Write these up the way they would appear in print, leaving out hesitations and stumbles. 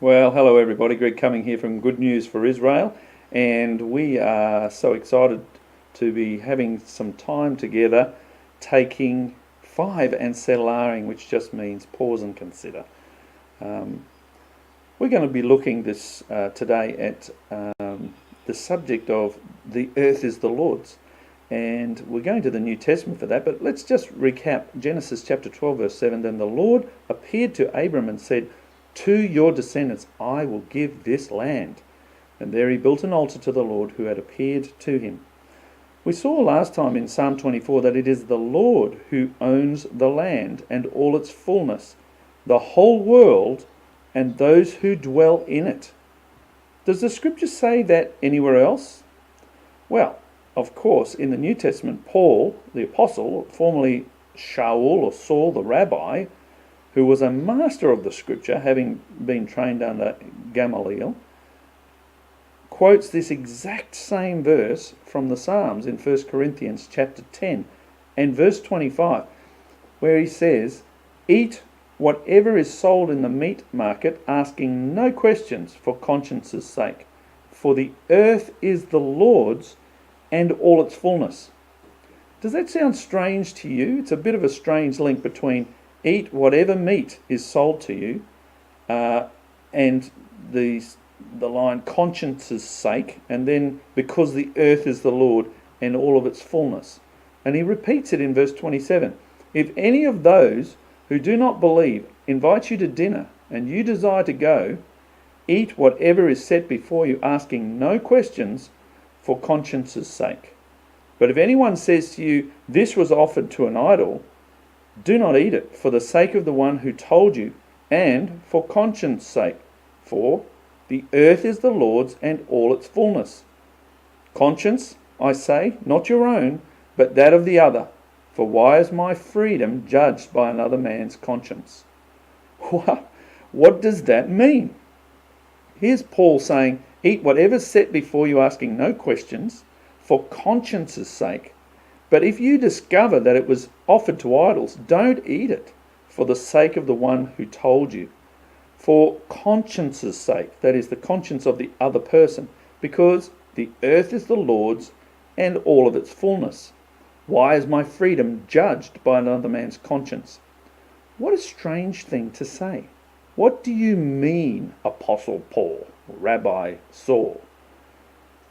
Well, hello everybody. Greg Cumming here from Good News for Israel, and we are so excited to be having some time together taking 5 and settling, which just means pause and consider. We're going to be looking this today at the subject of the earth is the Lord's, and we're going to the New Testament for that, but let's just recap Genesis chapter 12 verse 7. Then the Lord appeared to Abram and said, "To your descendants I will give this land." And there he built an altar to the Lord who had appeared to him. We saw last time in Psalm 24 that it is the Lord who owns the land and all its fullness, the whole world and those who dwell in it. Does the scripture say that anywhere else? Well, of course, in the New Testament, Paul, the apostle, formerly Shaul or Saul the rabbi, who was a master of the scripture, having been trained under Gamaliel, quotes this exact same verse from the Psalms in 1 Corinthians chapter 10 and verse 25, where he says, "Eat whatever is sold in the meat market, asking no questions for conscience's sake. For the earth is the Lord's and all its fullness." Does that sound strange to you? It's a bit of a strange link between eat whatever meat is sold to you and the line conscience's sake, and then because the earth is the Lord and all of its fullness. And he repeats it in verse 27. "If any of those who do not believe invite you to dinner and you desire to go, eat whatever is set before you, asking no questions for conscience's sake. But if anyone says to you, 'This was offered to an idol,' do not eat it for the sake of the one who told you and for conscience sake. For the earth is the Lord's and all its fullness. Conscience, I say, not your own, but that of the other. For why is my freedom judged by another man's conscience?" What does that mean? Here's Paul saying, eat whatever's set before you, asking no questions, for conscience's sake. But if you discover that it was offered to idols, don't eat it for the sake of the one who told you. For conscience's sake, that is the conscience of the other person, because the earth is the Lord's and all of its fullness. Why is my freedom judged by another man's conscience? What a strange thing to say. What do you mean, Apostle Paul, Rabbi Saul?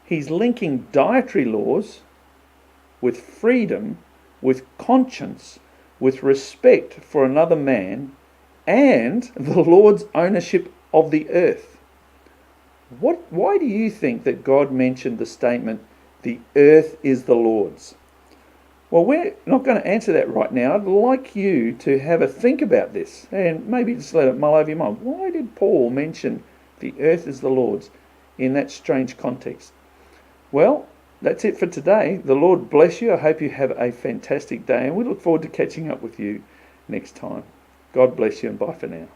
He's linking dietary laws with freedom, with conscience, with respect for another man, and the Lord's ownership of the earth. Why do you think that God mentioned the statement, "The earth is the Lord's"? Well, we're not going to answer that right now. I'd like you to have a think about this and maybe just let it mull over your mind. Why did Paul mention the earth is the Lord's in that strange context? Well, that's it for today. The Lord bless you. I hope you have a fantastic day, and we look forward to catching up with you next time. God bless you, and bye for now.